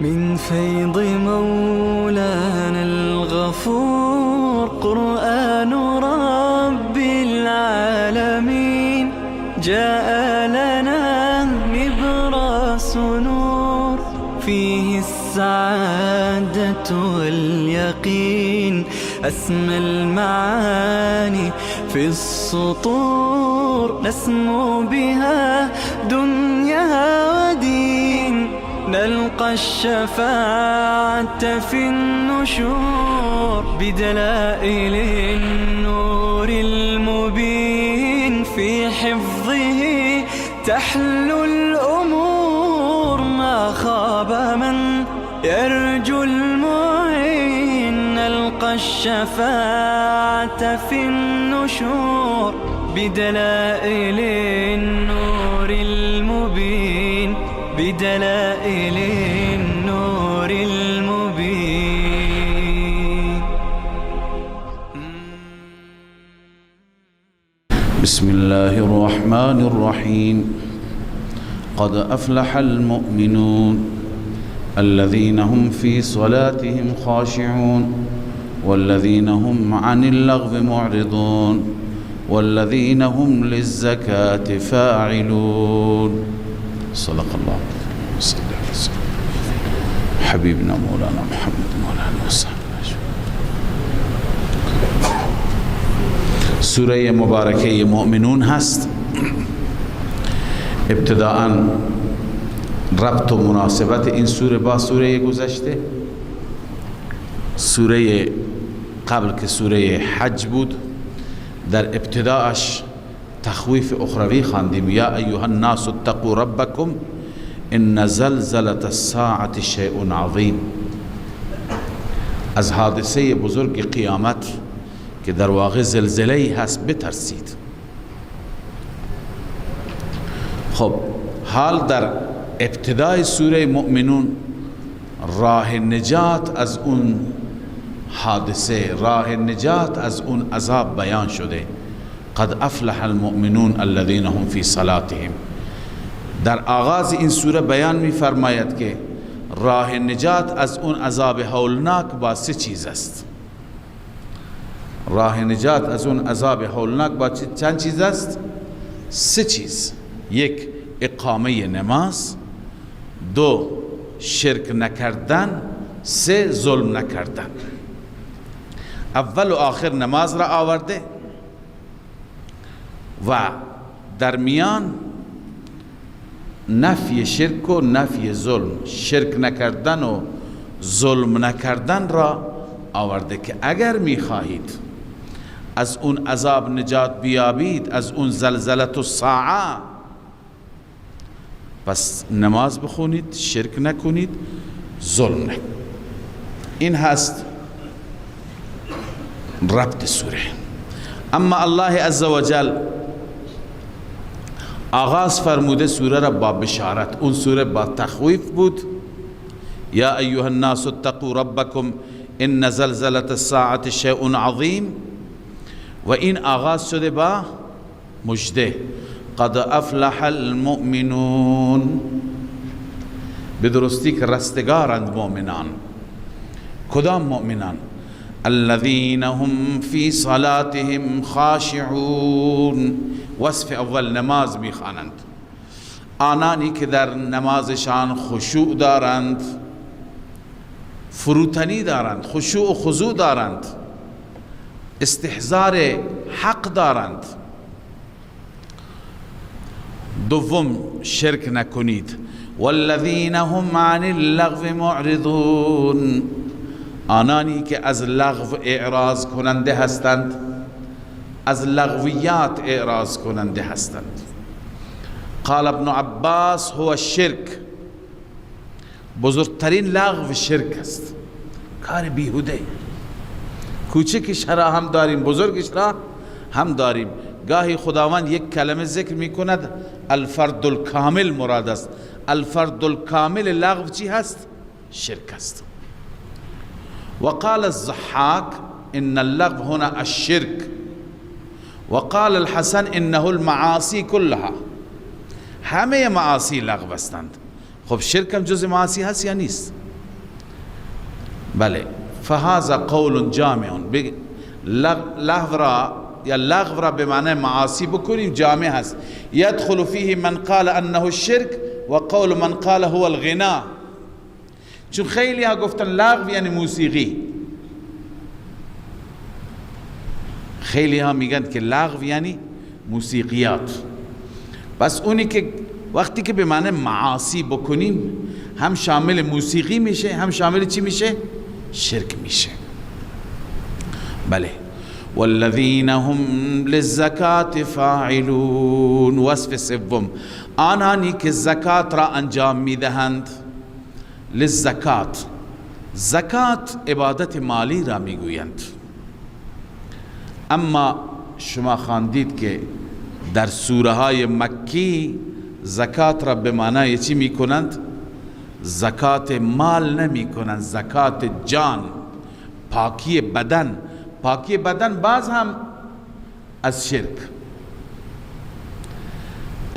من فيض مولانا الغفور قرآن رب العالمين جاء لنا نبراس نور فيه السعادة واليقين أسمى المعاني في السطور نسمو بها دنيا ودين نلقى الشفاعة في النشور بدلائل النور المبين في حفظه تحلو الأمور ما خاب من يرجو المعين نلقى الشفاعة في النشور بدلائل النور المبين بدلائل النور المبين. بسم الله الرحمن الرحيم. قد أفلح المؤمنون الذين هم في صلاتهم خاشعون والذين هم عن اللغو معرضون والذين هم للزكاة فاعلون. صدق الله. صلى الله عليه وسلم. حبيبنا مولانا محمد مولانا وصحبه. سوره مبارکه مؤمنون هست. ابتداءً ربط و مناسبت این سوره با سوره گذشته، سوره قبل که سوره حج بود، در ابتداءش تخویف اخروی خواندیم. یا ایها الناس اتقوا ربکم ان زلزلة الساعة شیء عظیم. از حادثه بزرگ قیامت که در واقع زلزله هست بترسید. خب حال در ابتدای سوره مؤمنون راه نجات از اون حادثه، راه نجات از اون عذاب بیان شده. قد افلح المؤمنون الذين هم في صلاتهم. در آغاز این سوره بیان می فرماید که راه نجات از اون عذاب هولناک با سه چیز است. راه نجات از اون عذاب هولناک با چند چیز است؟ سه چیز. یک، اقامه نماز. دو، شرک نکردن. سه، ظلم نکردن. اول و آخر نماز را آورده و در میان نفی شرک و نفی ظلم، شرک نکردن و ظلم نکردن را آورده که اگر میخواهید از اون عذاب نجات بیابید، از اون زلزلة الساعه، پس نماز بخونید، شرک نکنید، ظلم نکنید. این هست ربط سوره. اما الله عزوجل آغاز فرموده سوره را با بشارت. اون سوره با تخویف بود. یا ایها الناس اتقوا ربکم ان زلزلة الساعة شیء عظیم. و این آغاز شده با مجده. قد افلح المؤمنون. بدرستی که رستگارند مؤمنان. کدام مؤمنان؟ الذين هم في صلاتهم خاشعون. وصف اول نماز میخوانند. آنانی که در نمازشان خشوع دارند، فروتنی دارند، خشوع و خضوع دارند، استحضار حق دارند. دوم، شرک نکنید. والذین هم عن اللغو معرضون. آنانی که از لغو اعراض کننده هستند، از لغویات اعراض کننده هستند. قال ابن عباس هو الشرک. بزرگترین لغو شرک است، کار بیهوده. کوچکش را هم داریم، بزرگش را هم داریم. گاهی خداوند یک کلمه ذکر می کند، الفرد الکامل مراد است. الفرد الکامل لغو چی هست؟ شرک است. وقال الضحاك ان اللغو هنا الشرك. وقال الحسن انه المعاصی كلها. همه معاصی لغو هستند. خب شرک هم جز معاصی هست یا نیست؟ بله. فهذا قول جامع. لغو را یا لغو را به معنی معاصی بکنیم جامع هست. يدخل فيه من قال انه الشرك و قول من قال هو الغنا. چون خیلی ها گفتن لغو یعنی موسیقی، خیلی ها میگن که لغو یعنی موسیقیات. بس اونی که وقتی که به معنی معاصی بکنیم هم شامل موسیقی میشه هم شامل چی میشه؟ شرک میشه. بله. والذین هم للزکات فاعلون. وصف سوم، آنانی که زکات را انجام میدهند. للزکات، زکات عبادت مالی را میگویند. اما شما خواندید که در سوره های مکی زکات را به معنای چی میکنند؟ زکات مال نمی کنند، زکات جان، پاکی بدن. پاکی بدن باز هم از شرک.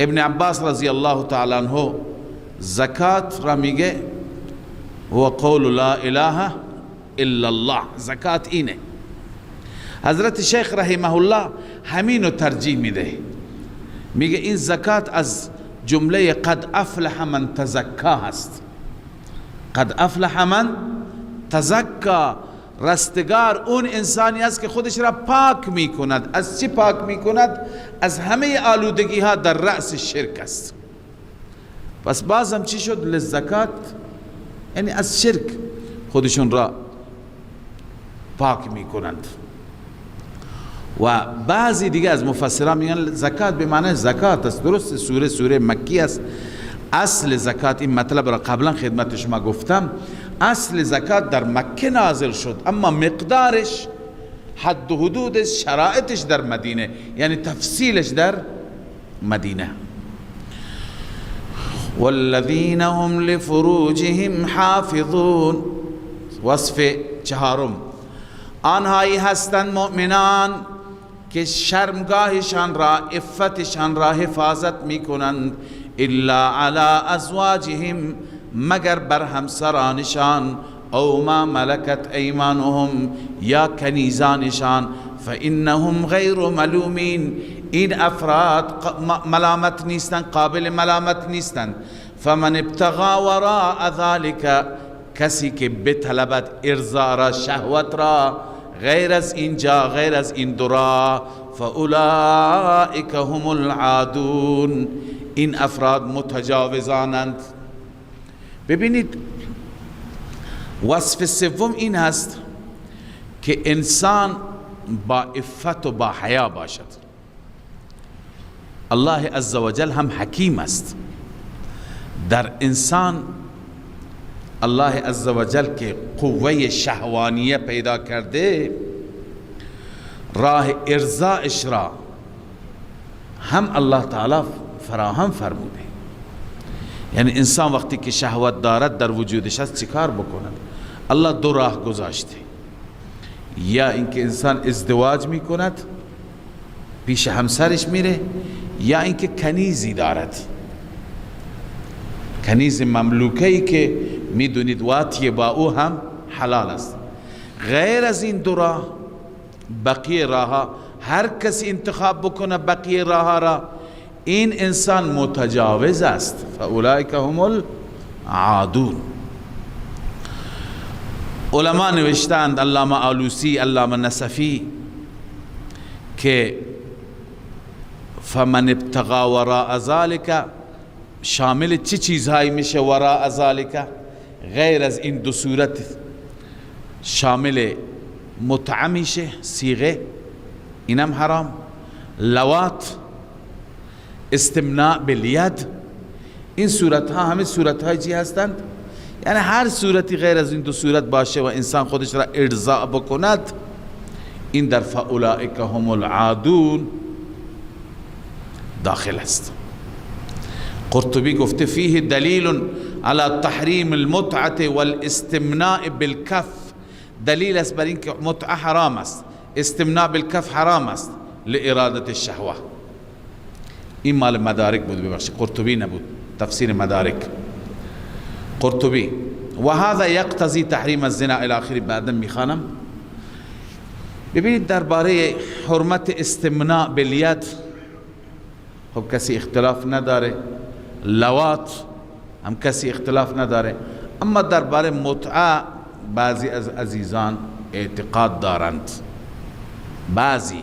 ابن عباس رضی الله تعالی عنه زکات را میگه هو قول لا اله الا الله. زکات اینه. حضرت شیخ رحمه الله همینو ترجیح میده، میگه این زکات از جمله قد افلح من تزکا هست. قد افلح من تزکا، رستگار اون انسانی است که خودش را پاک میکند. از چی پاک میکند؟ از همه آلودگی ها در رأس شرک است. پس بازم چی شد؟ للزکات یعنی از شرک خودشون را پاک میکنند. و بعضی دیگه از مفسران میگن زکات به معنی زکات است. درست سوره مکی است. اصل زکات، این مطلب را قبلا خدمت شما گفتم، اصل زکات در مکه نازل شد، اما مقدارش، حد و حدودش، شرایطش در مدینه، یعنی تفصیلش در مدینه. والذین هم لفروجهم حافظون. وصف چهارم، آنهایی هستند مؤمنان که شرمگاهشان را، عفتشان را حفاظت میکنند. الا علی ازواجهم، مگر بر همسرانشان، او ما ملکت ایمانهم، یا کنیزانشان. فانهم غیر ملومین، این افراد ملامت نیستند، قابل ملامت نیستند. فمن ابتغى وراء ذلك، کسی که بطلبت ارضا را، شهوت را، غیر از اینجا، غیر از این دورا، فاولئک هم العادون، این افراد متجاوزانند. ببینید وصف سوم این هست که انسان با عفت و با حیا باشد. الله عزوجل هم حکیم است. در انسان الله عزوجل که قوه شهوانیه پیدا کرده، راه ارضاءش را هم الله تعالی فراهم فرموده. یعنی انسان وقتی که شهوت دارد در وجودش هست چیکار بکند؟ الله دو راه گذاشته، یا اینکه انسان ازدواج میکند، پیش همسرش میره، یا اینکه کنیزی دارد، کنیز مملوکه‌ای که میدونید واتی با او هم حلال است. غیر از این دو راه، بقیه راه، هر کسی انتخاب بکنه بقیه راه را، این انسان متجاوز است. فاولئک هم العادون. علما نوشتند، علامه آلوسی، علامه نصفی، که فمن ابتغى وراء ذلك شامل چه چیزهایی میشه؟ وراء ذلك غیر از این دو صورت شامل متعه میشه، صیغه، اینم حرام، لوات، استمناء بالید، این صورت ها همه صورت های چی هستند؟ یعنی هر صورتی غیر از این دو صورت باشه و انسان خودش را ارضاء بکند، این در فاولئک هم العادون داخل است. قرطبی گفته فیه دلیل على تحریم المتعه والاستمناء بالکف، دلیل است بر اینکه متعه حرام است، استمناء بالکف حرام است لارادت الشهوه. این مال مدارک بود، ببخشید قرطبی نبود، تفسیر مدارک. قرطبی و هذا یقتضی تحریم الزنا الی آخر. بعدا میخوانم. ببینید درباره حرمت استمناء بالید خب کسی اختلاف نداره، لواط هم کسی اختلاف نداره، اما درباره متعه بعضی از عزیزان اعتقاد دارند، بعضی،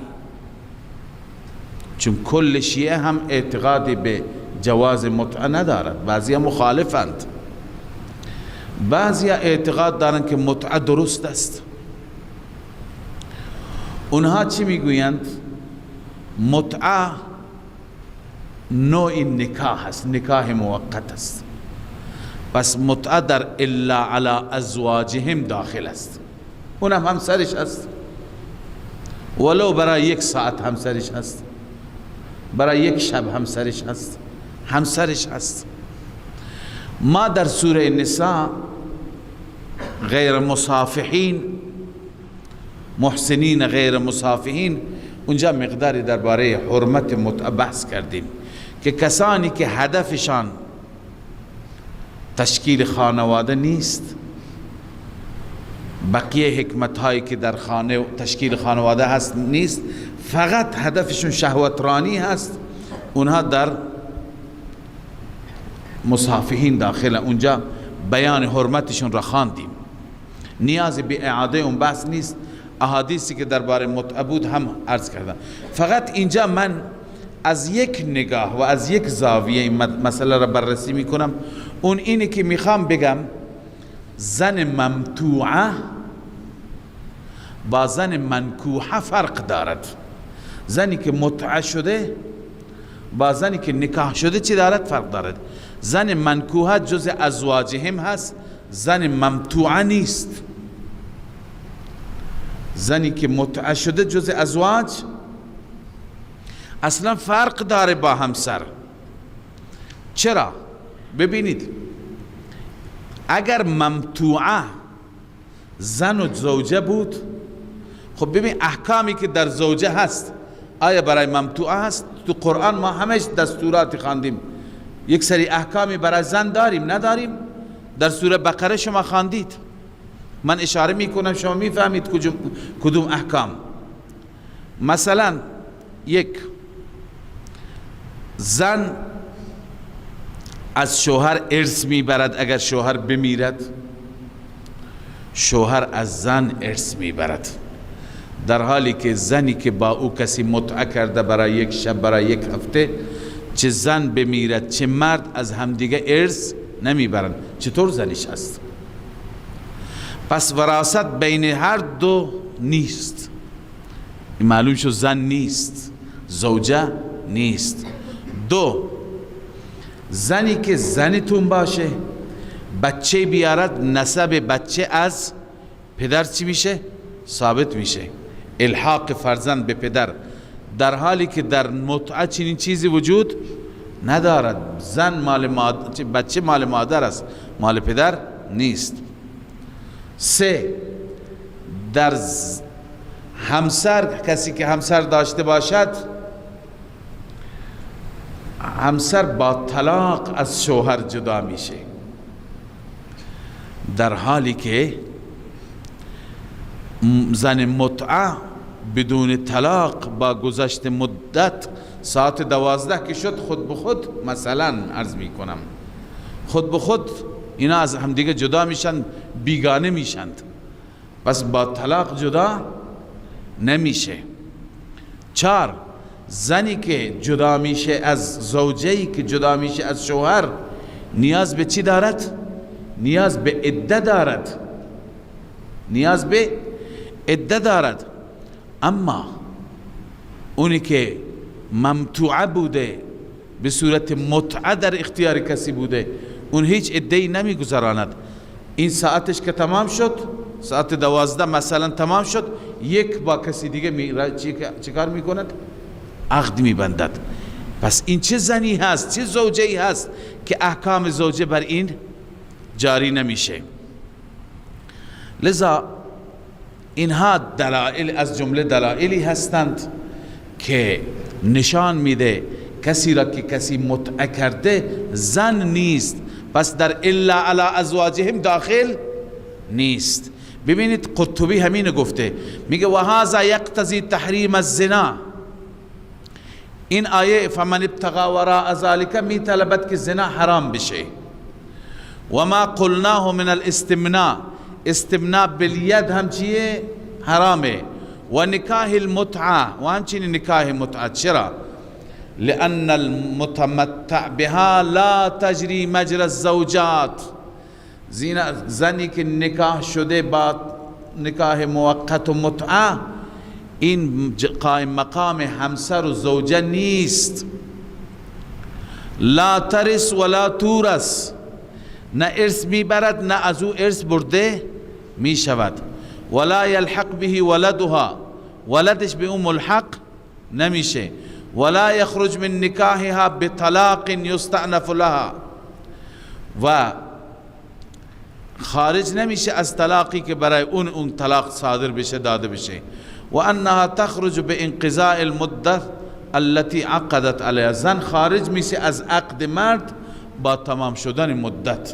چون کل شیعه هم اعتقادی به جواز متعه ندارد، بعضی مخالفند، بعضی اعتقاد دارند که متعه درست است. اونها چی میگویند؟ متعه نوع نکاح است، نکاح موقت است، پس متعه در الا علی ازواجهم داخل است. اونم همسرش است، ولو برای 1 ساعت همسرش هست، برای 1 شب همسرش هست، همسرش هست. ما در سوره نساء غیر مصافحین، محسنین غیر مصافحین، اونجا مقداری درباره حرمت متعه بحث کردیم که کسانی که هدفشان تشکیل خانواده نیست، بقیه حکمت هایی که در خانه تشکیل خانواده هست نیست، فقط هدفشون شهوت رانی هست، اونها در مصافحین داخل. اونجا بیان حرمتشون را خواندیم، نیازی به اعاده اون بحث نیست. احادیثی که درباره متعه بود هم عرض کردم. فقط اینجا من از یک نگاه و از یک زاویه مسئله را بررسی میکنم. اون اینه که میخوام بگم زن ممتوعه با زن منکوحه فرق دارد. زنی که متعه شده با زنی که نکاح شده چی دارد؟ فرق دارد. زن منکوحه جز ازواجهم هست، زن ممتوعه نیست. زنی که متعه شده جز ازواج اصلا فرق داره با همسر. چرا؟ ببینید اگر ممتوعه زن و زوجه بود، خب ببین احکامی که در زوجه هست آیا برای ممتوعه هست؟ تو قرآن ما همش دستوراتی خواندیم، یک سری احکامی برای زن داریم نداریم؟ در سوره بقره شما خواندید، من اشاره میکنم شما میفهمید کدوم احکام. مثلا یک زن از شوهر ارث میبرد، اگر شوهر بمیرد شوهر از زن ارث میبرد، در حالی که زنی که با او کسی متعه کرده برای 1 شب برای 1 هفته، چه زن بمیرد چه مرد از همدیگه ارث نمیبرند. چطور زنش هست؟ پس وراثت بین هر دو نیست. معلوم شد زن نیست، زوجه نیست. 2 زنی که زنتون باشه بچه بیارد، نسب بچه از پدر چی میشه؟ ثابت میشه، الحاق فرزند به پدر، در حالی که در متعه چنین چیزی وجود ندارد. زن مال مادر، بچه مال مادر است، مال پدر نیست. 3 در همسر، کسی که همسر داشته باشد، همسر با طلاق از شوهر جدا میشه، در حالی که زن متعه بدون طلاق با گذشت مدت ساعت 12 که شد خود به خود، مثلا عرض میکنم خود به خود اینا از همدیگه جدا میشن، بیگانه میشند، پس با طلاق جدا نمیشه. 4 زنی که جدا میشه از زوجه‌ای که جدا میشه از شوهر نیاز به چی دارد؟ نیاز به عده دارد، نیاز به عده دارد. اما اونی که ممتوعه بوده به صورت متعه در اختیار کسی بوده، اون هیچ عده‌ای نمیگذراند. این ساعتش که تمام شد، ساعت 12 مثلا تمام شد، 1 با کسی دیگه چیکار میکند؟ عقد میبندد. پس این چه زنی هست، چه زوجه‌ای هست که احکام زوجه بر این جاری نمیشه؟ لذا اینها دلائل از جمله دلائلی هستند که نشان میده کسی را که کسی متعه کرده زن نیست، پس در الا علی ازواجهم داخل نیست. ببینید قرطبی همین گفته، میگه و هذا یقتضی تحریم الزنا. این آیه فمن ابتغى وراء ذلك میطلبد که زنا حرام بشه. و ما قلناه من الاستمناء، استمناء بالید هم چیه؟ حرامه. و نکاح المتعه، و همچنین نکاح متعه. چرا؟ لأن المتمتع بها لا تجری مجرى الزوجات. زنی که نکاح شده با نکاح موقت و متعه، این قائم مقام همسر و زوجه نیست. لا ترث ولا تورث، نه ارث میبرد نه از او ارث برده میشود. ولا یلحق به ولدها، ولدش به اون ملحق نمیشه. ولا یخرج من نکاحها بطلاق یستأنف لها، و خارج نمیشه از طلاقی که برای اون طلاق صادر بشه، داده بشه. و انها تخرج بانقضاء المدة التي عقدت علیها، زن خارج میشه از عقد مرد با تمام شدن مدت.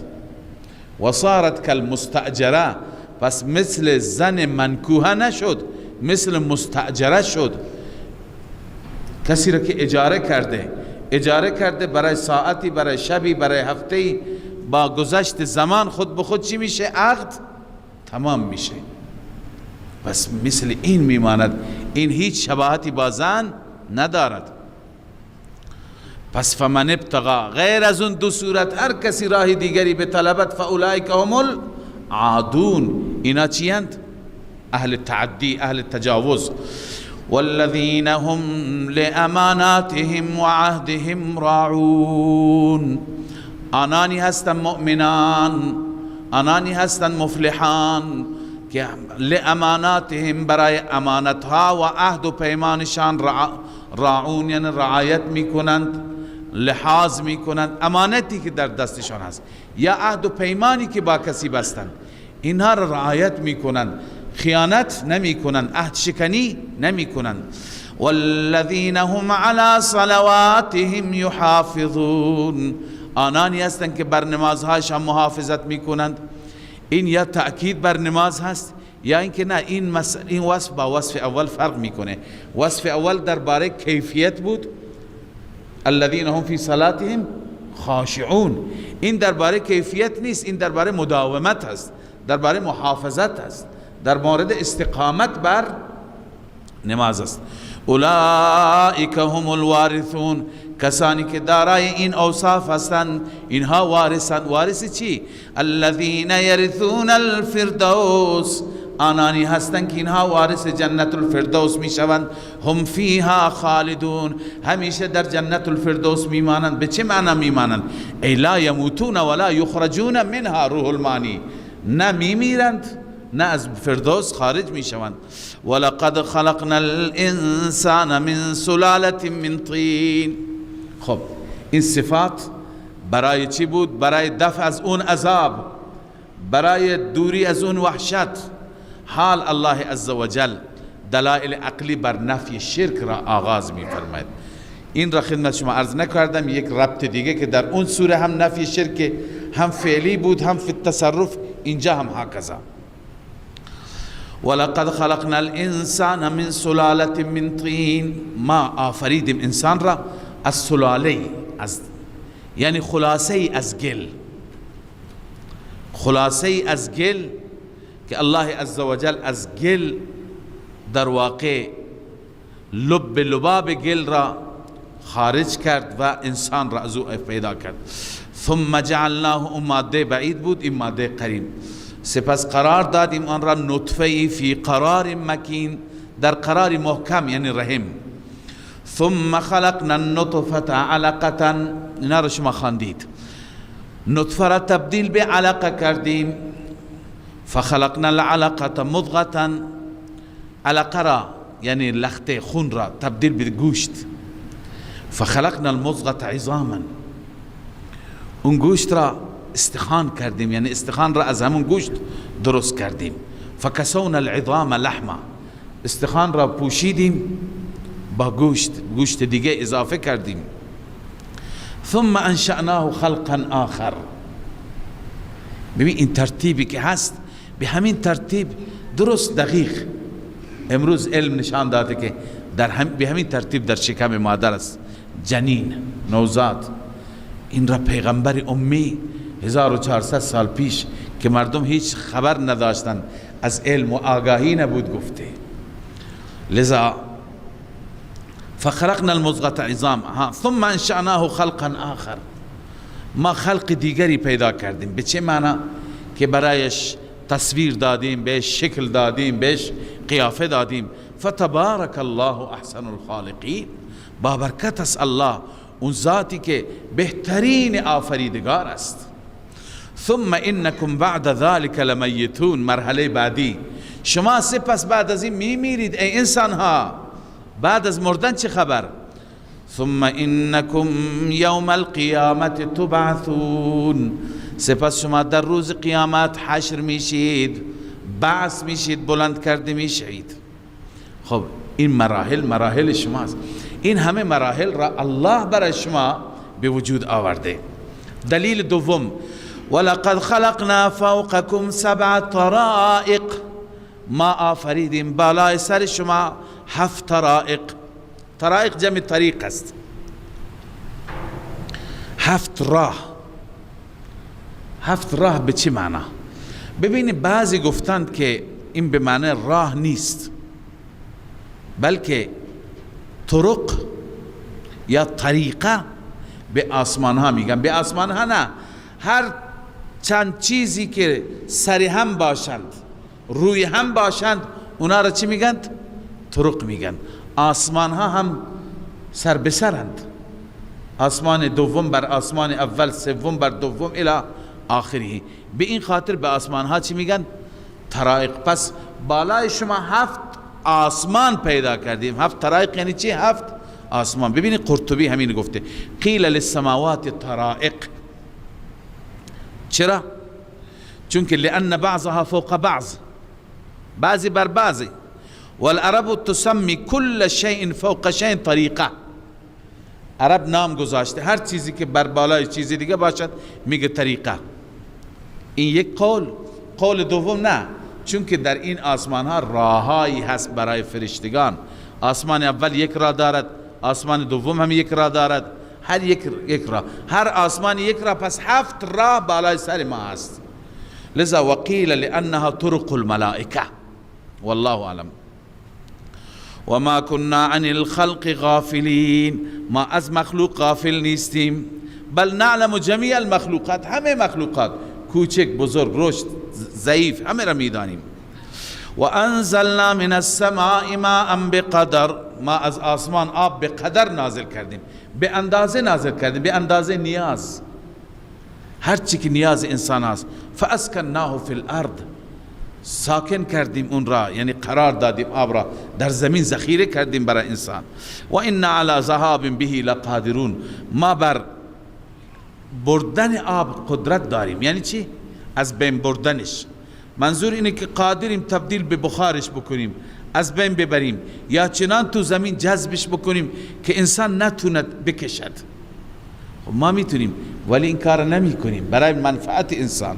و صارت کالمستأجره، پس مثل زن منکوحه نشد، مثل مستأجره شد. کسی را که اجاره کرده برای ساعتی، برای شبی، برای هفته‌ای، با گذشت زمان خود به خود چی میشه؟ عقد تمام میشه. پس مثل این میماند، این هیچ شباهتی با زن ندارد. پس فمن ابتغى، غیر از اون دو صورت هر کسی راه دیگری به طلبت، فاولئک هم العادون، اینا چی اند؟ اهل تعدی، اهل تجاوز. والذین هم لاماناتهم وعهدهم راعون، آنانی هستن مؤمنان، آنانی هستن مفلحان که لاماناتهم، برای امانتها و عهد و پیمانشان راعون، یعنی رعایت میکنند، لحاظ میکنند امانتی که در دستشان هست یا عهد و پیمانی که با کسی بستند، اینها را رعایت میکنند، خیانت نمیکنند، عهد شکنی نمیکنند. والذین هم علی صلواتهم یحافظون، آنانی هستند که بر نمازهایشان محافظت میکنند. این یا تأکید بر نماز هست یا اینکه نه، این وصف با وصف اول فرق میکنه. وصف اول درباره کیفیت بود، الذین هم فی صلاتهم خاشعون. این درباره کیفیت نیست، این درباره مداومت هست، درباره محافظت هست، در مورد استقامت بر نماز است. اولئک هم الوارثون، کسانی که دارای این اوصاف هستند اینها وارثند. وارث چی؟ الذین یرثون الفردوس، آنانی هستند که اینها وارث جنت الفردوس میشوند. هم فیها خالدون، همیشه در جنت الفردوس میمانند. به چه معنا میمانند؟ ای لا یموتون ولا یخرجون منها، روح المانی، نه میمیرند نه از فردوس خارج میشوند. ولقد خلقنا الانسان من سلاله من طین. خب این صفات برای چی بود؟ برای دفع از اون عذاب، برای دوری از اون وحشت. حال الله عزوجل دلائل عقلی بر نفی شرک را آغاز می فرماید. این را خدمت شما عرض نکردم. یک ربط دیگه که در اون سوره هم نفی شرک، هم فعلی بود هم فی التصرف، اینجا هم هکذا. ولقد خلقنا الانسان من سلاله من طین، ما آفریدیم انسان را از سلاله، از یعنی خلاصه از گل، خلاصه از گل که الله عزوجل از گل در واقع لباب گل را خارج کرد و انسان را از او پیدا کرد. ثم جعلناه، اون ماده بعید بود، این ماده قریب. سپس قرار دادیم آن را نطفه فی قرار مکین، در قرار محکم یعنی رحم. ثم خلقنا النطفه علقه، اینا را شما خواندید. نطفه را تبدیل به علقه کردیم. فخلقنا العلقه مضغه، علقه را یعنی لخت خون را تبدیل به گوشت. فخلقنا المضغه عظاما، اون گوشت را استخوان کردیم، یعنی استخوان را از همون گوشت درست کردیم. فکسونا العظام لحما، استخوان را پوشیدیم با گوشت دیگه اضافه کردیم. ثم انشأناه خلقا آخر، ببین این ترتیبی که هست به همین ترتیب درست دقیق امروز علم نشان داده که به همین ترتیب در شکم مادر است جنین نوزاد. این را پیغمبر امی 1400 سال پیش که مردم هیچ خبر نداشتن از علم و آگاهی نبود گفته. لذا فخلقنا المضغة عظام ثم انشأناه خلقا آخر، ما خلق دیگری پیدا کردیم. به چه معنی؟ که برایش تصویر دادیم، بهش شکل دادیم، بهش قیافه دادیم. فتبارک الله احسن الخالقین، بابرکت است الله اون ذاتی که بهترین آفریدگار است. ثم انکم بعد ذلك لمیتون، مرحله بعدی شما سپس بعد از این میمیرید ای انسان ها. بعد از مردن چه خبر؟ ثم انکم یوم القیامت تبعثون، سپس شما در روز قیامت حشر میشید، بعث میشید، بلند کرده میشید. خب این مراحل شماست. این همه مراحل را الله برای شما به وجود آورده. دلیل دوم، ولقد خلقنا فوقكم 7 طرائق، ما آفریدیم بالای سر شما 7 طرائق. طرائق جمع طریق است، 7 راه. 7 راه به چه معنا؟ ببینید بعضی گفتند که این به معنی راه نیست، بلکه طرق یا طریقه به آسمان ها میگن. به آسمان ها نه، هر چند چیزی که سر هم باشند، روی هم باشند، اونا را چی میگند؟ طرق میگن. آسمان ها هم سر به سرند، آسمان دوم بر آسمان اول، سوم بر دوم الی آخری. به این خاطر به آسمان ها چی میگن؟ طرائق. پس بالای شما 7 آسمان پیدا کردیم. 7 طرائق یعنی چی؟ 7 آسمان. ببینید قرطبی همین گفته، قیل للسماوات طرائق. چرا؟ چون که لأن بعضها فوق بعض، بعضی بر بعضی. والعرب تسمی كل شيء فوق شيء طریقه. عرب نام گذاشته هر چیزی که بر بالای چیزی دیگه باشد میگه طریقه. این یک قول دوم نه، چون که در این آسمان ها راههایی هست برای فرشتگان. آسمان اول یک راه دارد، آسمان دوم هم یک راه دارد، هر یک راه، هر آسمان یک راه. پس 7 راه بالای سر ما هست. لذا وقیل لانها طرق الملائکه، والله اعلم. وما كنا عن الخلق غافلین، ما از مخلوق غافل نیستیم. بل نعلم جمیع المخلوقات، همه مخلوقات، کوچک بزرگ رشد ضعیف، همه را میدانیم. و انزلنا من السماء ماء بقدر، ما از آسمان آب به قدر نازل کردیم، به اندازه نازل کردیم، به اندازه نیاز، هر چی که نیاز انسان است. فاسکناه فی الارض، ساکن کردیم اون را، یعنی قرار دادیم آب را در زمین ذخیره کردیم برای انسان. و ان علی ذهاب به لقادرون، ما بر بردن آب قدرت داریم. یعنی چی؟ از بین بردنش. منظور اینه که قادریم تبدیل به بخارش بکنیم، از بین ببریم، یا چنان تو زمین جذبش بکنیم که انسان نتوند بکشد. ما میتونیم ولی این کار نمی کنیم برای منفعت انسان.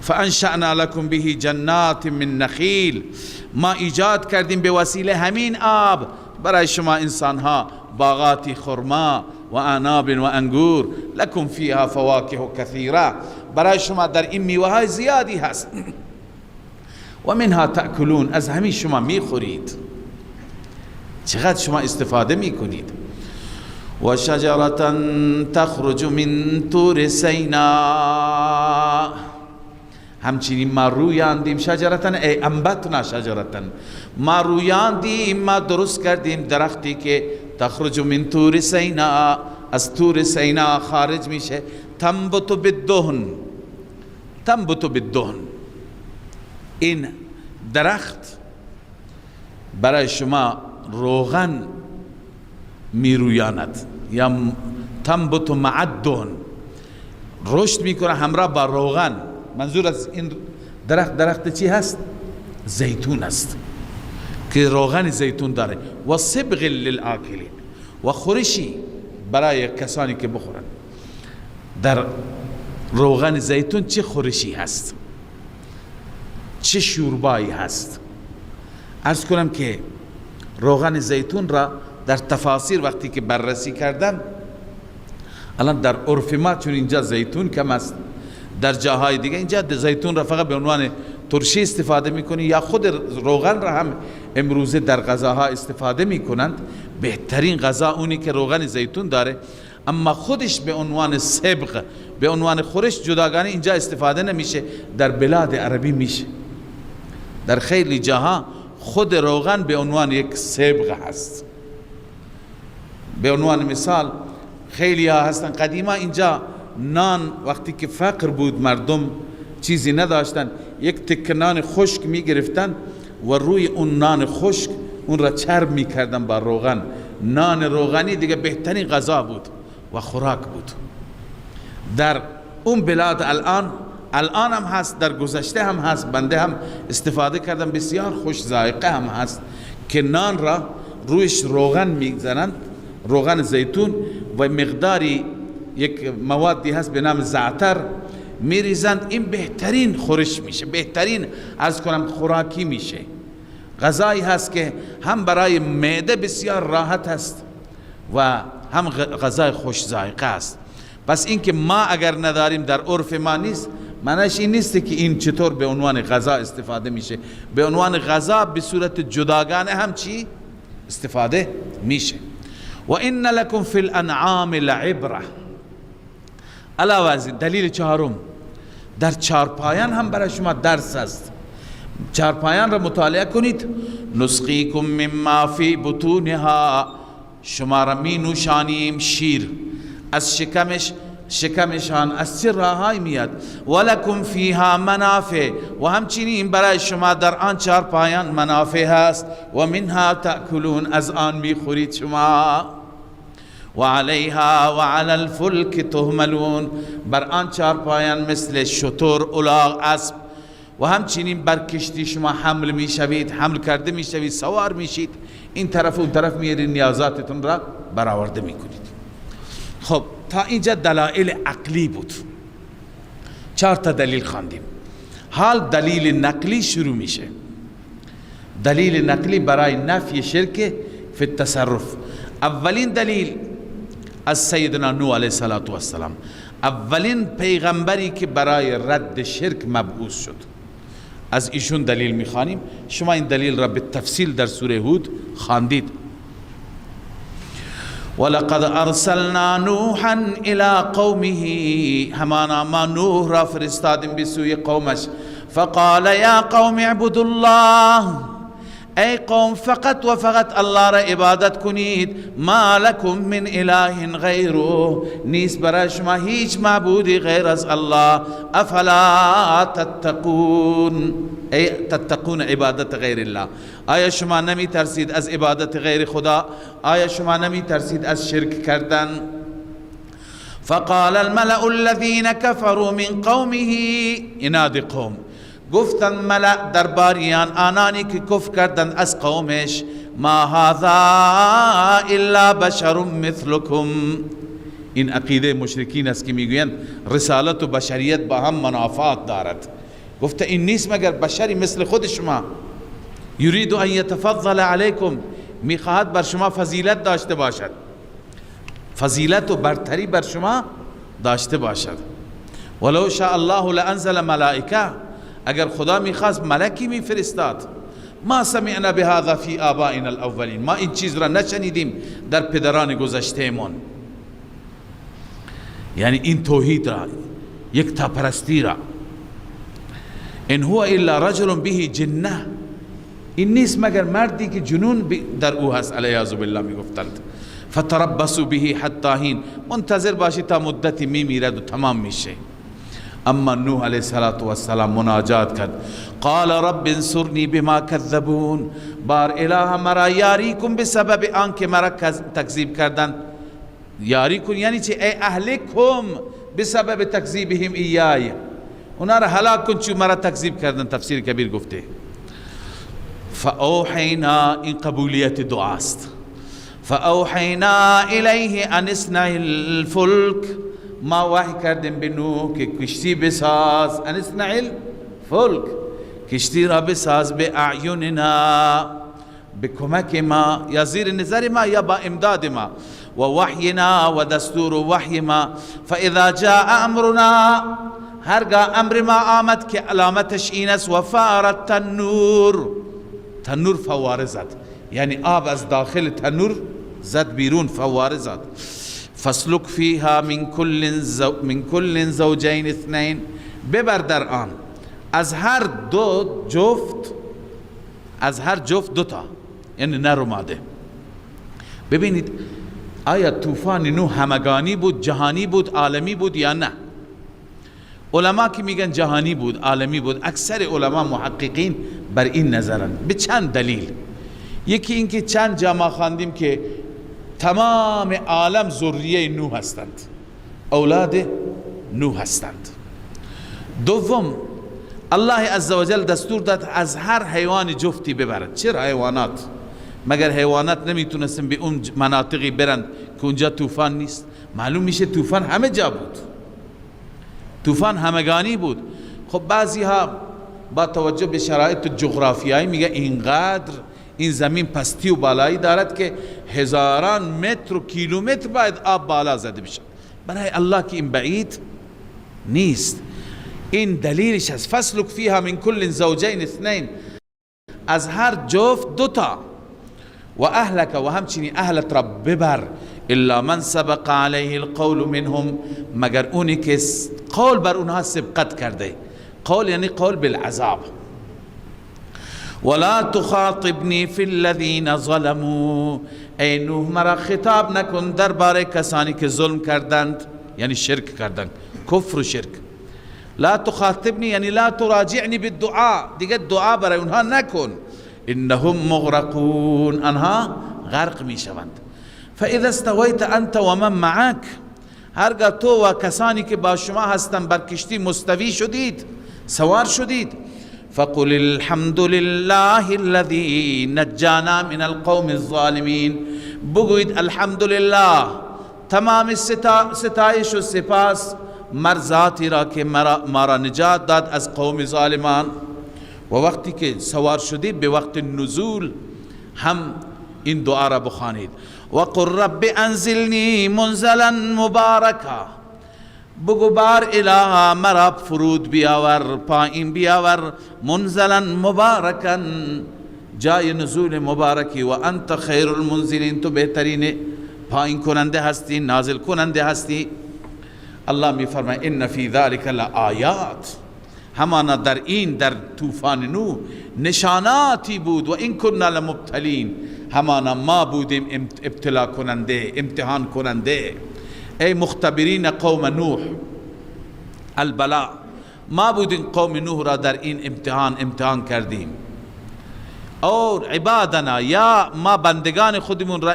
فانشأنا لكم به جنات من نخیل، ما ایجاد کردیم به وسیله همین آب برای شما انسان ها باغاتی خرما و عناب و انگور. لكم فيها فواکه کثیره، برای شما در این میوه های زیادی هست. و منها تأکلون، از همین شما میخورید. چقدر شما استفاده میکنید. و شجرة تخرج من طور سیناء، همچنین ما رویاندیم شجرتن ای انبتنا شجرتن، ما رویاندیم، ما درست کردیم درختی که تخرج من طور سیناء، از طور سیناء خارج میشه. تنبت بالدهن، تنبت بالدهن، این درخت برای شما روغن میرویاند، یا تنبت مع الدهن، رشد میکنه همراه با روغن. منظور از این درخت چی هست؟ زیتون است که روغن زیتون داره. و صبغ للآکلین، و خورشی برای کسانی که بخورن. در روغن زیتون چه خورشی هست، چه شوربایی هست. عرض کنم که روغن زیتون را در تفاسیر وقتی که بررسی کردن، الان در عرف ما چون اینجا زیتون کم است، در جاهای دیگه اینجا زیتون را فقط به عنوان ترشی استفاده میکنی یا خود روغن را هم امروزه در غذاها استفاده میکنند. بهترین غذا اونی که روغن زیتون داره، اما خودش به عنوان سبغ، به عنوان خورش جداگانه اینجا استفاده نمیشه، در بلاد عربی میشه. در خیلی جاها خود روغن به عنوان یک سبغ هست. به عنوان مثال خیلی ها هستن قدیما اینجا نان وقتی که فقر بود، مردم چیزی نداشتن، یک تکه نان خشک می گرفتن و روی اون نان خشک اون را چرب می کردن با روغن. نان روغنی دیگه بهترین غذا بود و خوراک بود. در اون بلاد الان هم هست، در گذشته هم هست، بنده هم استفاده کردم، بسیار خوش ذائقه هم هست که نان را رویش روغن میزنند، روغن زیتون و مقداری یک موادی هست به نام زعتر میریزند. این بهترین خورش میشه، بهترین از کنم خوراکی میشه. غذایی هست که هم برای معده بسیار راحت است و هم غذای خوش ذائقه است. پس این که ما اگر نداریم، در عرف ما نیست، معنیش این نیست که این چطور به عنوان غذا استفاده میشه. به عنوان غذا به صورت جداگانه هم چی استفاده میشه. و ان لکم فی الانعام لعبره. علاوه از دلیل چهارم، در چارپایان هم برای شما درس است. چارپایان را مطالعه کنید. نسقیکم مما فی بطونها، شما را می نوشانیم شیر از شکمشان از چه راهی میاد. ولکم فیها منافع، و همچنین برای شما در آن چارپایان منافع هست. و منها تأکلون، از آن میخورید شما. و علیها و علی الفلک تحملون، بر آن چارپایان مثل شتر، الاغ، اسب و همچنین بر کشتی شما حمل میشوید، حمل کرده میشوید، سوار میشید، این طرف و اون طرف میرید، نیازاتتون را برآورده میکنید. خب تا اینجا دلایل عقلی بود، 4 تا دلیل خواندیم. حال دلیل نقلی شروع میشه. دلیل نقلی برای نفی شرک فی التصرف. اولین دلیل از سیدنا نوح علیه السلام، اولین پیغمبری که برای رد شرک مبعوث شد، از ایشون دلیل میخوانیم. شما این دلیل را به تفصیل در سوره هود خواندید. ولقد ارسلنا نوحا الى قومه، همانا ما نوح را فرستادیم به سوی قومش. فقال یا قوم اعبدوا الله، ای قوم فقط و فقط الله را عبادت کنید. ما لکم من اله غیره، نیست برای شما هیچ معبودی غیر از الله. افلا تتقون، ای تتقون عبادت غیر الله، آیا شما نمی ترسید از عبادت غیر خدا؟ آیا شما نمی ترسید از شرک کردن؟ فقال الملأ الذين كفروا من قومه، اناد قوم گفتن ملأ درباریان، آنانی که کفر کردند از قومش، ما هذا الا بشر مثلكم. این عقیده مشرکین است که میگویند رسالت و بشریت با هم منافات دارد. گفته این نیست مگر بشری مثل خود شما. یرید ان یتفضل علیکم، میخواهد بر شما فضیلت داشته باشد، فضیلت و برتری بر شما داشته باشد. ولو شاء الله لانزل ملائکه، اگر خدا میخواست ملکی میفرستاد. ما سمعنا بهذا فی آبائنا الاولین، ما این چیز را نشنیدیم در پدران گذشته من. یعنی این توحید را، یک تاپرستی را. ان هو الا رجل به جنه، این نیست مگر مردی که جنون در او هست، علیاذ بالله میگفتند. فتربصوا به حتی حین، منتظر باشید تا مدتی میمیرد و تمام میشه. اما نوح علیه السلام مناجات کرد. قال رب انصرنی بما کذبون، بار اله مرا یاری کن به سبب آن که مرا تکذیب کردند. یاری کن یعنی چی؟ ای اهلکهم به سبب تکذیبهم ایای، اونا را هلاک کن چون مرا تکذیب کردن. تفسیر کبیر گفته فاوحینا، این قبولیت دعاست. فاوحینا الیه ان اصنع الفلک، ما وحی کردیم به نوح که کشتی بساز، ان اصنع الفلک، کشتی را بساز به اعیننا، به کمک ما یا زیر نظر ما یا با امداد ما، و وحینا و دستور و وحی ما. فاذا جاء امرنا، هرگاه امر ما آمد که علامتش این است، و فارت تنور، تنور فواره زد، یعنی آب از داخل تنور زد بیرون، فواره زد. فاسلک فیها من کل زوجین اثنین، ببر در آن از هر دو جفت، از هر جفت دوتا، یعنی نر و ماده. ببینید آیا طوفان نوح همگانی بود، جهانی بود، عالمی بود یا نه؟ علما که میگن جهانی بود، عالمی بود، اکثر علما محققین بر این نظرن. به چند دلیل. یکی اینکه چند جا ما خواندیم که تمام عالم ذریه نوح هستند، اولاد نوح هستند. دوم، الله عزوجل دستور داد از هر حیوان جفتی ببرد. چرا حیوانات؟ مگر حیوانات نمیتونستن به اون مناطقی برند که اونجا طوفان نیست؟ معلوم میشه طوفان همه جا بود، طوفان همگانی بود. خب بعضی ها با توجه به شرایط جغرافیایی میگه اینقدر این زمین پستی و بالایی دارد که هزاران متر و کیلومتر باید آب بالا زده بشه. برای الله که این بعید نیست. این دلیلش است. فاسلک فیها من کل زوجین اثنین، از هر جفت دوتا. و اهلک، و همچنین اهلت را ببر، الا من سبق علیه القول منهم، مگر اونی که قول بر اونها سبقت کرده. قول یعنی قول بالعذاب. ولا تخاطبنی فی الذین ظلموا، ای نوح مرا خطاب نکن درباره کسانی که ظلم کردند، یعنی شرک کردند، کفر و شرک. لا تخاطبنی یعنی لا تراجعنی بالدعاء، دیگه دعا برای اونها نکن. انهم مغرقون، انها غرق می شوند. فاذا استویت انت و من معک، هرگاه تو و کسانی که با شما هستند بر کشتی مستوی شدید، سوار شدید، فقل الحمد لله الذي نجانا من القوم الظالمین، بگوید الحمد لله، تمام ستایش و سپاس مرزاتی را که ما را نجات داد از قوم ظالمان. و وقتی که سوار شدید به وقت نزول هم این دعا را بخوانید. وقل رب انزلنی منزلا مبارکا، بگو بار الها مرا فرود بیاور، پایین بیاور، منزلا مبارکا، جای نزول مبارکی. و انت خیر المنزلین، تو بهترین پایین کننده هستی، نازل کننده هستی. الله می فرماید ان فی ذلک لآیات، همانا در این، در طوفان نوح نشاناتی بود. و این کنا لمبتلین، همانا ما بودیم ابتلا کننده، امتحان کننده. ای مختبرین قوم نوح البلاء، ما بودیم قوم نوح را در این امتحان کردیم. اور عبادنا، یا ما بندگان خودمون را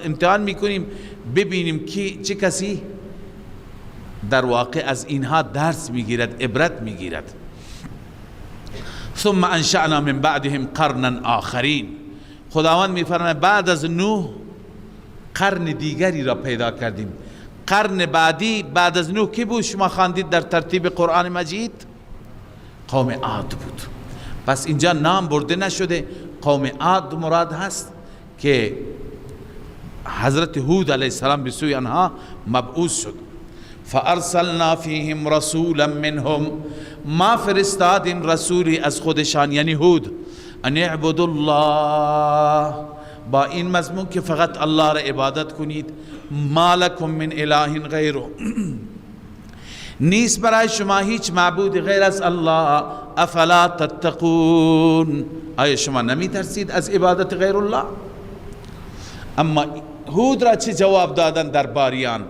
امتحان میکنیم ببینیم که چه کسی در واقع از اینها درس میگیرد، عبرت میگیرد. ثم انشأنا من بعدهم قرنا آخرین، خداوند میفرماید بعد از نوح قرن دیگری را پیدا کردیم. قرن بعدی بعد از نوح کی بود؟ شما خواندید در ترتیب قرآن مجید؟ قوم عاد بود. پس اینجا نام برده نشده، قوم عاد مراد هست که حضرت هود علیه السلام به سوی آنها مبعوث شد. فارسلنا فیهم رسولا منهم، ما فرستادیم رسولی از خودشان یعنی هود، ان اعبدوا الله، با این مضمون که فقط الله را عبادت کنید. ما لکم من اله غیره، نیست برای شما هیچ معبود غیر از الله. افلا تتقون، آیا شما نمی ترسید از عبادت غیر الله؟ اما هود را چه جواب دادن درباریان؟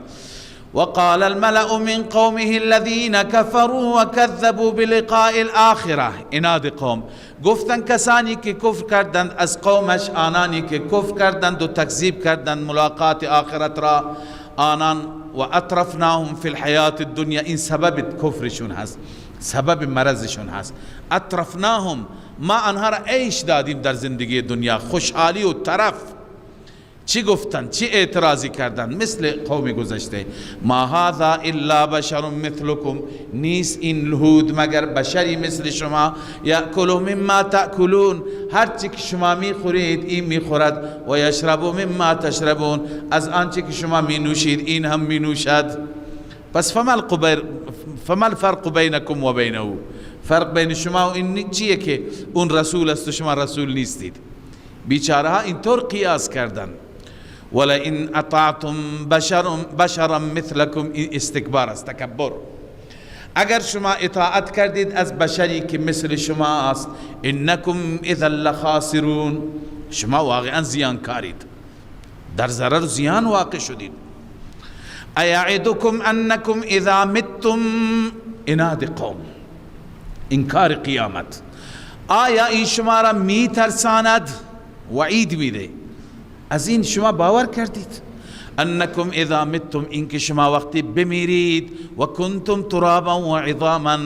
وقال الملأ من قومه الذين كفروا وكذبوا بلقاء الآخرة، اناد قوم، گفتن کسانی که کفر کردند از قومش، آنانی که کفر کردند و تکذیب کردند ملاقات آخرت را، آنان و اطرفناهم فی الحیات الدنیا، این سبب کفرشون هست، سبب مرضشون هست. اطرفناهم، ما آنها را عیش دادیم در زندگی دنیا، خوشحالی و طرف، چی گفتن، چی اعتراضی کردن؟ مثل قوم گذشته. ما هذا الا بشر مثلكم، نیست این هود مگر بشری مثل شما. یأکل مما تأکلون، هر چی که شما میخورید این میخورد. و یشرب مما تشربون، از آنچه که شما می نوشید این هم می نوشد. پس فما الفرق بینکم و بینه، فرق بین شما و این چیه که اون رسول است و شما رسول نیستید؟ بیچاره ها اینطور قیاس کردن. ولئن اطعتم بشرا مثلكم، استکبار است، تکبر. اگر شما اطاعت کردید از بشری که مثل شما است، انکم اذا لخاسرون، شما واقعا زیانکارید، در ضرر زیان واقع شدید. ایعدکم انکم اذا متم، اناد قوم، انکار قیامت. آیا این شما را می ترساند؟ وعید میده. از این شما باور کردید؟ انکم اذا متم، اینکه شما وقتی بمیرید و کنتم ترابا و عظاما،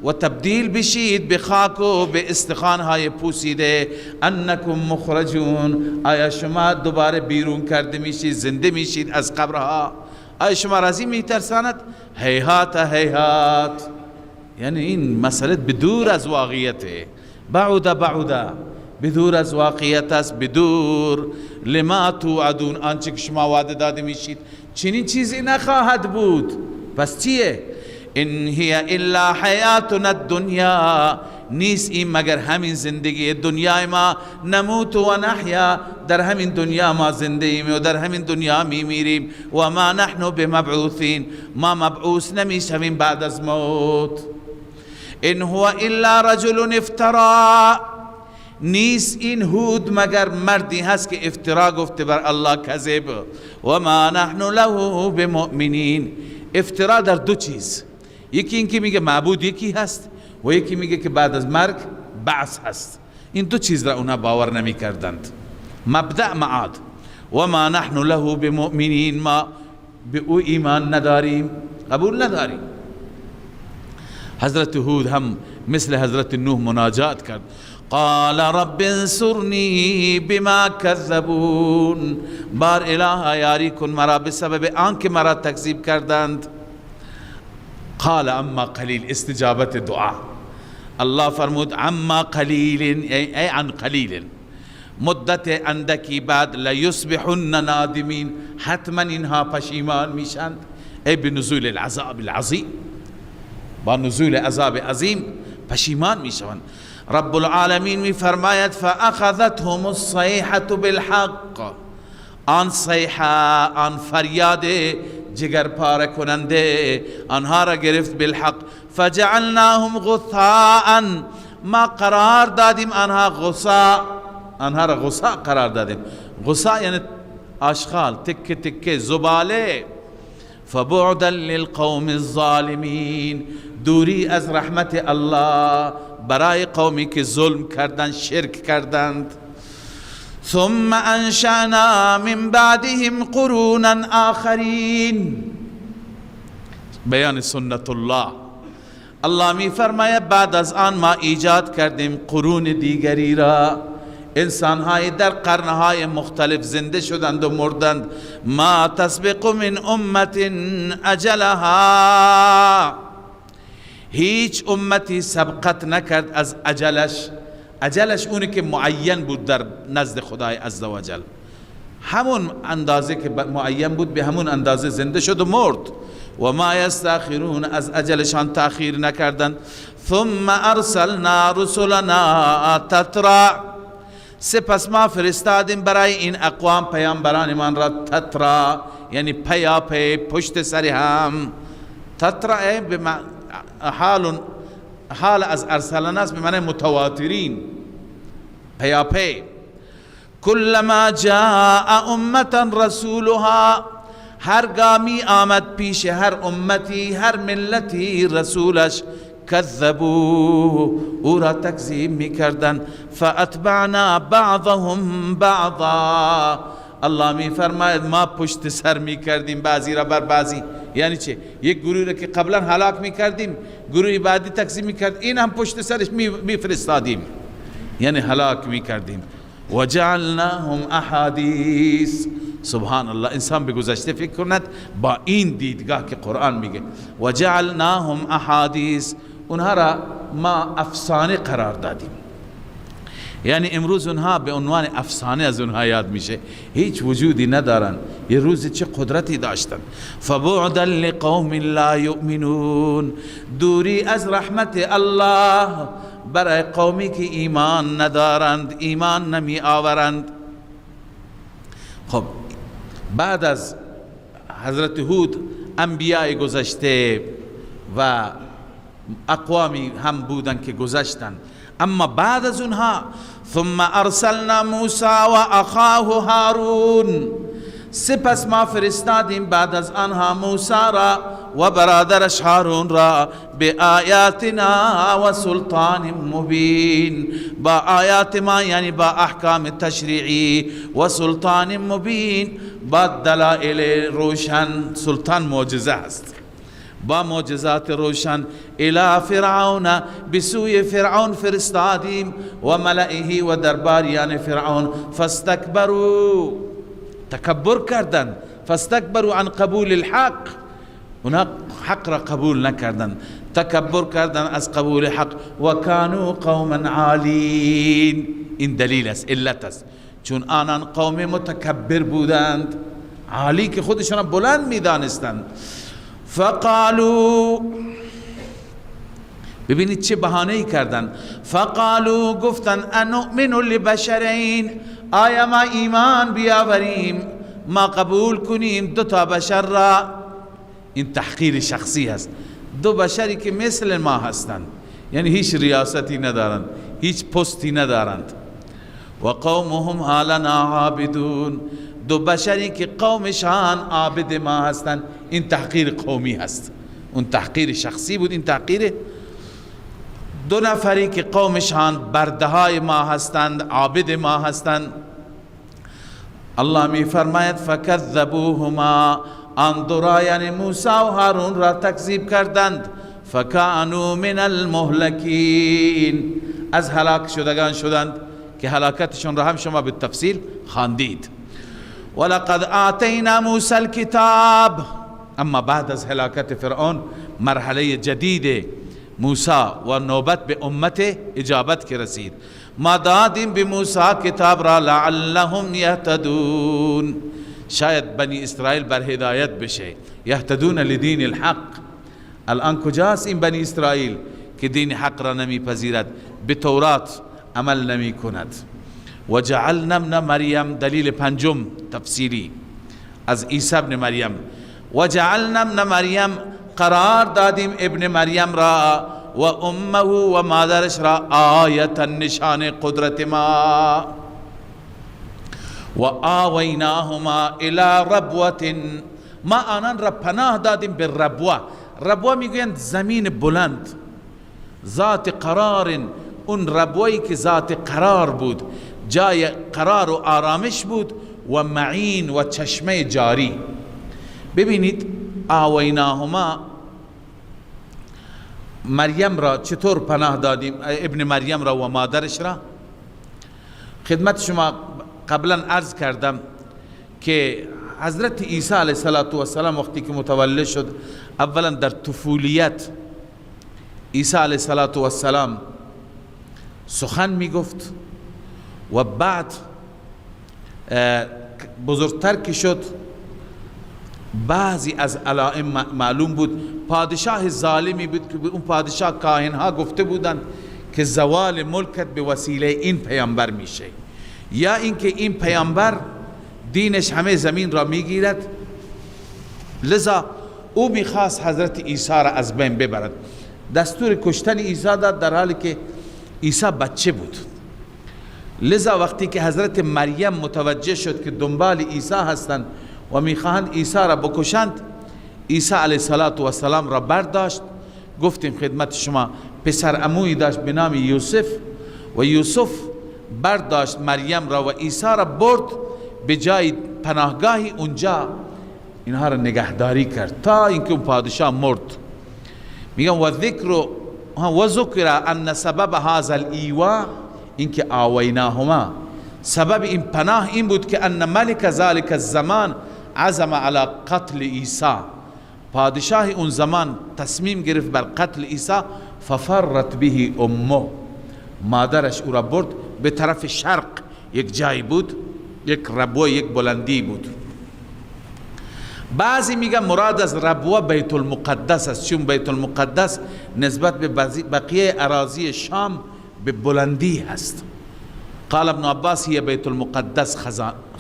و تبدیل بشید به خاک و به استخوانهای پوسیده، انکم مخرجون، آیا شما دوباره بیرون کرده میشید، زنده میشید از قبرها؟ آیا شما رازی میترساند؟ هیهات هیهات، یعنی این مسئله بدور از واقعیته. بعد بدور از واقعیت است، بدور لما توعدون، آنچه که شما وعده داده میشید چنین چیزی نخواهد بود. پس چیه؟ ان هی الا حیاتنا الدنیا، نیست این مگر همین زندگی دنیای ما. نموت و نحیا، در همین دنیا ما زنده ایم و در همین دنیا میمیریم. و ما نحن بمبعوثین، ما مبعوث نمیشویم بعد از موت. ان هو الا رجل افترا، نیست این هود مگر مردی هست که افترا گفته بر الله، کذب. و ما نحن له بمؤمنین، افترا در دو چیز، یکی این که میگه معبود یکی هست و یکی میگه که بعد از مرگ بعث هست. این دو چیز را اونها باور نمی کردند، مبدأ معاد. و ما نحن له بمؤمنین، ما به او ایمان نداریم، قبول نداریم. حضرت هود هم مثل حضرت نوح مناجات کرد، قال رب انصرنی بما کذبون، بار الها یاری کن مرا به سبب آنکه مرا تکذیب کردند. قال اما قلیل، استجابت دعا. الله فرمود اما قلیل، ای عن قلیل، مدت اندکی بعد، لیصبحن نادمین، حتما اینها پشیمان میشند. ای بنزول العذاب العظیم، با نزول عذاب عظیم پشیمان میشوند. رب العالمین می فرماید فاخذتهم الصیحة بالحق، آن صیحه، آن فریاد جگر پاره کننده آنها را گرفت بالحق. فجعلناهم غثاء، ما قرار دادیم آنها غثاء، آنها را غثاء قرار دادیم. غثاء یعنی آشغال، تکه تکه، زباله. فبعدا للقوم الظالمین، دوری از رحمت الله برای قومی که ظلم کردند، شرک کردند. ثم انشأنا من بعدهم قرونا آخرین، بیان سنت الله. الله می فرماید بعد از آن ما ایجاد کردیم قرون دیگری را. انسانهای در قرنهای مختلف زنده شدند و مردند. ما تسبق من امت اجلها، هیچ امتی سبقت نکرد از اجلش. اجلش اونی که معین بود در نزد خدای عزوجل، همون اندازه که معین بود به همون اندازه زنده شد و مرد. و ما یستاخرون، از اجلشان تأخیر نکردند. ثم ارسلنا رسلنا تترا، سپس ما فرستادیم برای این اقوام پیامبران من را تترا، یعنی پیا پی، پشت سر هم. تترا حال از ارسلنا است به معنی متواترین، پیا پی. کلما جاء امتا رسولها، هرگامی آمد پیش هر امتی، هر ملتی رسولش، کذبوا، او را تکذیب میکردن. فاتبعنا بعضهم بعضا، الله می فرماید ما پشت سر میکردیم بعضی را بر بعضی. یعنی چه؟ یک گروه را که قبلا هلاک میکردیم، گروه بعدی تکذیب میکرد، این هم پشت سرش میفرستادیم، یعنی هلاک میکردیم. وجعلناهم احادیث، سبحان الله، انسان به گذشته فکر کند با این دیدگاه که قرآن میگه و جعلناهم احادیث، اونها را ما افسانه قرار دادیم. یعنی امروز اونها به عنوان افسانه از اونها یاد میشه، هیچ وجودی ندارن، یه روز چه قدرتی داشتن. فبعدا لقوم لا یؤمنون، دوری از رحمت الله برای قومی که ایمان ندارند، ایمان نمی آورند. خب بعد از حضرت هود انبیاء گذشته و اقوامی هم بودن که گذشتن، اما بعد از اونها ثم ارسلنا موسی و اخاه هارون، سپس ما فرستادیم بعد از آنها موسی را و برادرش هارون را به آیاتنا و سلطان مبین، با آیات ما یعنی با احکام تشریعی و سلطان مبین، با دلائل روشن. سلطان معجزه است، با معجزات روشن. الی فرعون، بسوی فرعون فرستادیم و ملئه و درباریان فرعون. فاستکبروا، تکبر کردند. فاستکبروا عن قبول الحق، اونا حق را قبول نکردند، تکبر کردند از قبول حق. و کانوا قوما عالین، این دلیل است، علت است، چون آنان قوم متکبر بودند، عالی که خودشان بلند میدانستند. فقالوا، ببینید چه بهانه‌ای کردن. فقالوا، گفتن انؤمن لبشرین، آیا ما ایمان بیاوریم، ما قبول کنیم دو تا بشر را. این تحقیر شخصی است، دو بشری که مثل ما هستند، یعنی هیچ ریاستی ندارند، هیچ پستی ندارند. و قومهم لنا عابدون، دو بشری که قومشان عابد ما هستند. این تحقیر قومی هست، اون تحقیر شخصی بود، این تحقیر. دو نفری که قومشان بردهای ما هستند، عابد ما هستند. الله می فرماید فکذبوهما، آن دو را یعنی موسی و هارون را تکذیب کردند. فکانوا من المهلکین، از هلاک شدگان شدند که هلاکتشون را هم شما به تفصیل خواندید. ولقد آتینا موسی الکتاب، اما بعد از هلاکت فرعون مرحله جدید موسی و نوبت به امت اجابت که رسید. ما دادیم به موسی کتاب را لعلهم یهتدون، شاید بنی اسرائیل بر هدایت بشه. یهتدون لدین الحق، الان کجاست این بنی اسرائیل که دین حق را نمی پذیرد، به تورات عمل نمی کند. و جعلنا ابن مریم، دلیل پنجم تفسیری از عیسی ابن مریم. و جعلنا ابن مریم، قرار دادیم ابن مریم را و امه و مادرش را آیتا، نشان قدرت ما. و آویناهما الى ربوة، ما آنان را پناه دادیم به ربوه. ربوه میگویند زمین بلند، ذات قرار. اون ربوهی که ذات قرار بود، جای قرار و آرامش بود، و معین و چشمه جاری. ببینید آویناهما، مریم را چطور پناه دادیم، ابن مریم را و مادرش را. خدمت شما قبلا عرض کردم که حضرت عیسی علیه السلام وقتی که متولد شد، اولا در طفولیت عیسی علیه السلام سخن می گفت و بعد بزرگتر که شد بعضی از علائم معلوم بود. پادشاه ظالمی بود که اون پادشاه کاهنها گفته بودند که زوال ملکت به وسیله این پیامبر میشه، یا اینکه این پیامبر دینش همه زمین را میگیرد. لذا او میخواست حضرت عیسی را از بین ببرد، دستور کشتن عیسی داد در حالی که عیسی بچه بود. لذا وقتی که حضرت مریم متوجه شد که دنبال عیسی هستند و میخواهند عیسی را بکشند، عیسی علیه السلام را برداشت. گفتیم خدمت شما پسر عمویی داشت به نام یوسف، و یوسف برداشت مریم را و عیسی را برد به جای پناهگاهی، اونجا اینها را نگهداری کرد تا اینکه اون پادشاه مرد. میگم و ذکر ان سبب هذا الایوا، اینکه آویناهما، سبب این پناه این بود که ان ملک ذلك الزمان عزم على قتل عیسی، پادشاه اون زمان تصمیم گرفت بر قتل عیسی. ففرت به امه، مادرش او را برد به طرف شرق، یک جایی بود، یک ربوه، یک بلندی بود. بعضی میگن مراد از ربوه بیت المقدس است، چون بیت المقدس نسبت به بقیه اراضی شام به بلندی هست. قال ابن عباس هي بیت المقدس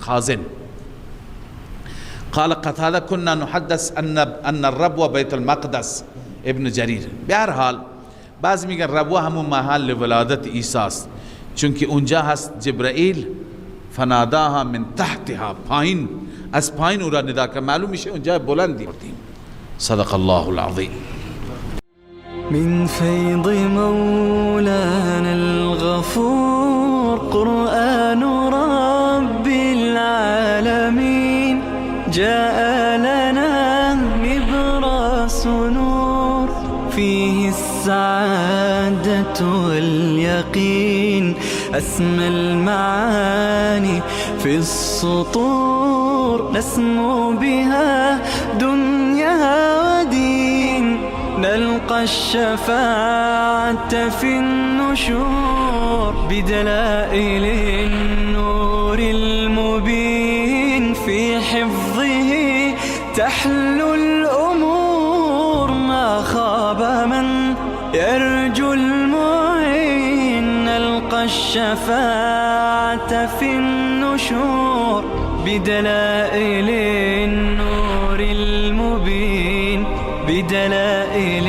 خازن. قال قتاده كنا نحدث ان الربوه بیت المقدس. ابن جریر. به هر حال بعضی میگن ربوه همون محل ولادت عیسی است، چون که اونجا هست جبرائیل فناداها من تحتها، پایین، از پایین او را ندا کرد، معلوم میشه اونجا بلندی. صدق الله العظیم. من فيض مولانا الغفور قرآن رب العالمين جاء لنا نبراس نور فيه السعادة واليقين أسمى المعاني في السطور نسمو بها دنيا ودين نلقى الشفاعة في النشور بدلائل النور المبين في حفظه تحلو الأمور ما خاب من يرجو المعين نلقى الشفاعة في النشور بدلائل النور المبين بدلائل